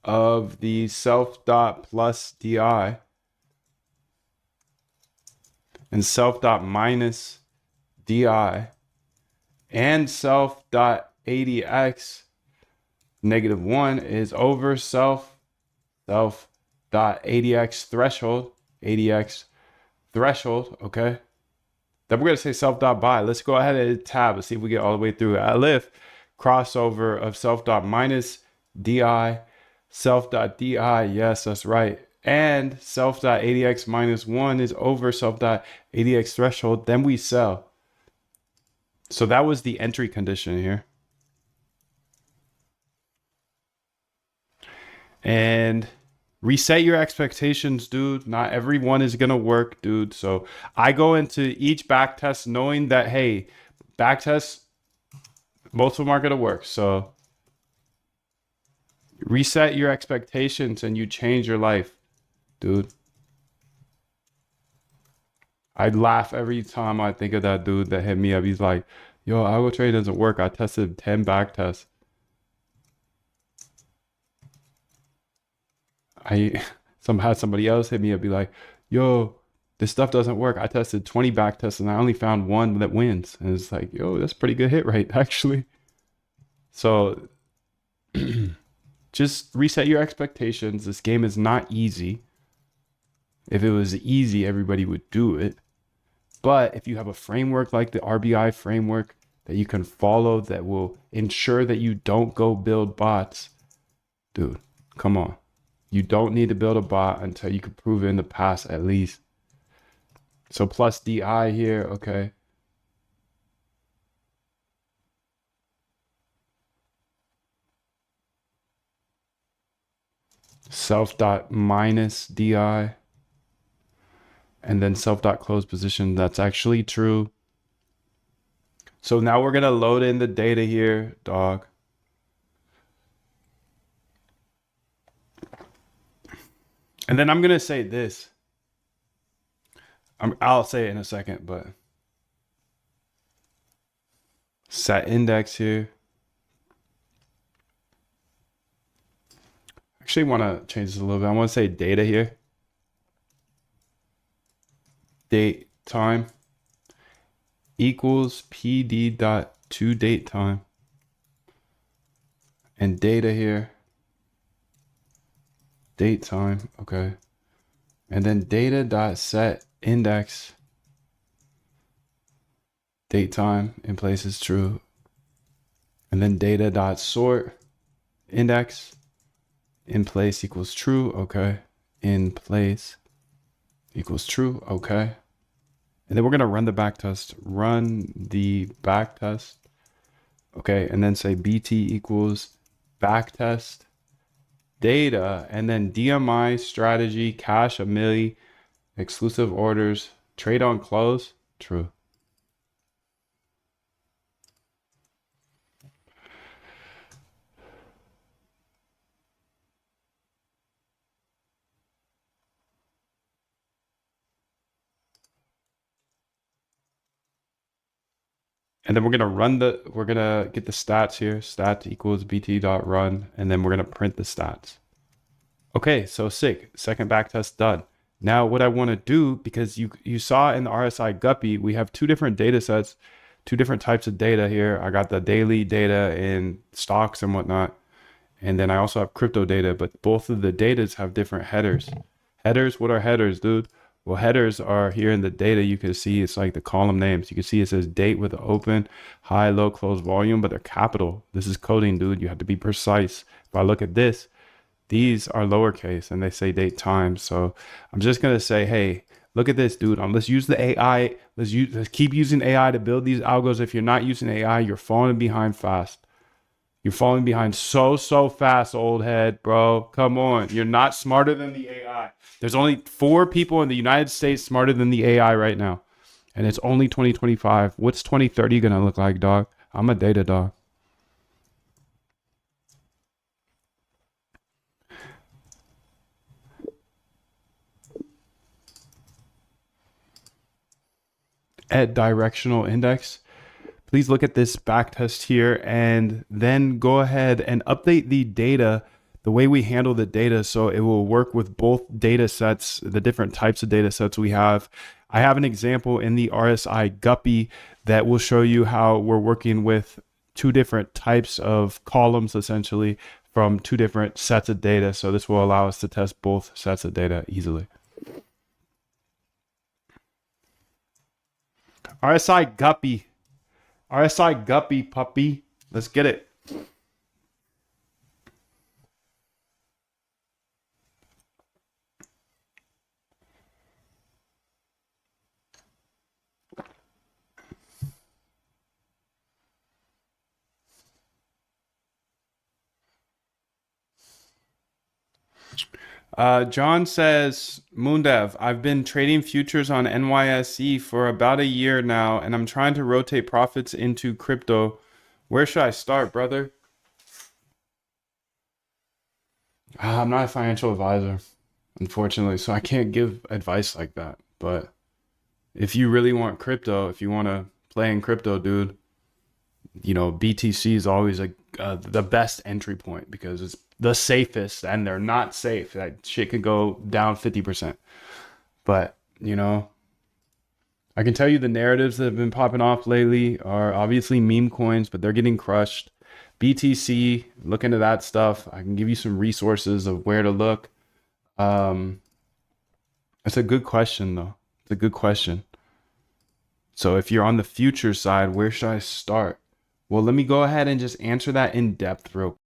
of the self dot plus di and self dot minus di and self dot ADX -1 is over self dot ADX threshold, okay? Then we're gonna say self dot by. Let's go ahead and tab. Let's see if we get all the way through. Alif crossover of self dot minus di, self dot di. Yes, that's right. And self dot ADX -1 is over self dot ADX threshold. Then we sell. So that was the entry condition here. And reset your expectations, dude. Not everyone is gonna work, dude. So I go into each back test knowing that, hey, back tests, most of them aren't gonna work. So reset your expectations and you change your life, dude. I laugh every time I think of that dude that hit me up. He's like, yo, algo trade doesn't work. I tested 10 back tests. I had somebody else hit me up, be like, yo, this stuff doesn't work. I tested 20 back tests and I only found one that wins. And it's like, yo, that's pretty good hit rate, actually. So just reset your expectations. This game is not easy. If it was easy, everybody would do it. But if you have a framework like the RBI framework that you can follow that will ensure that you don't go build bots, dude, come on. You don't need to build a bot until you can prove it in the past at least. So plus DI here, okay. Self dot minus DI. And then self dot close position. That's actually true. So now we're gonna load in the data here, dog. And then I'm gonna say this. I'll say it in a second, but set index here. Actually want to change this a little bit. I want to say data here. Date time equals PD dot to date time. And data here. Date time, okay. And then data dot set index date time in place is true. And then data dot sort index in place equals true, okay. In place equals true, okay. And then we're gonna run the back test. Run the back test, okay. And then say BT equals back test data, and then DMI strategy, cash a milli, exclusive orders, trade on close, true. And then we're gonna get the stats here. Stats equals BT dot run, and then we're gonna print the stats. Okay, so sick. Second back test done. Now what I want to do, because you saw in the RSI Guppy, we have two different data sets, two different types of data here. I got the daily data in stocks and whatnot. And then I also have crypto data, but both of the datas have different headers. Headers, what are headers, dude? Well, headers are here in the data. You can see it's like the column names. You can see it says date with open, high, low, close volume, but they're capital. This is coding, dude. You have to be precise. If I look at this, these are lowercase and they say date time. So I'm just going to say, hey, look at this, dude. Let's use the AI. Let's keep using AI to build these algos. If you're not using AI, you're falling behind fast. You're falling behind so fast, old head, bro. Come on. You're not smarter than the AI. There's only 4 people in the United States smarter than the AI right now. And it's only 2025. What's 2030 going to look like, dog? I'm a data dog. At directional index, please look at this back test here and then go ahead and update the data the way we handle the data, so it will work with both data sets, the different types of data sets we have. I have an example in the RSI Guppy that will show you how we're working with two different types of columns, essentially, from two different sets of data. So this will allow us to test both sets of data easily. RSI Guppy. RSI Guppy, puppy. Let's get it. John says, Moondev, I've been trading futures on NYSE for about a year now, and I'm trying to rotate profits into crypto. Where should I start, brother? I'm not a financial advisor, unfortunately, so I can't give advice like that. But if you really want crypto, if you want to play in crypto, dude, you know, BTC is always the best entry point because it's the safest, and they're not safe. That shit could go down 50%. But, you know, I can tell you the narratives that have been popping off lately are obviously meme coins, but they're getting crushed. BTC, look into that stuff. I can give you some resources of where to look. It's a good question, though. It's a good question. So if you're on the future side, where should I start? Well, let me go ahead and just answer that in depth real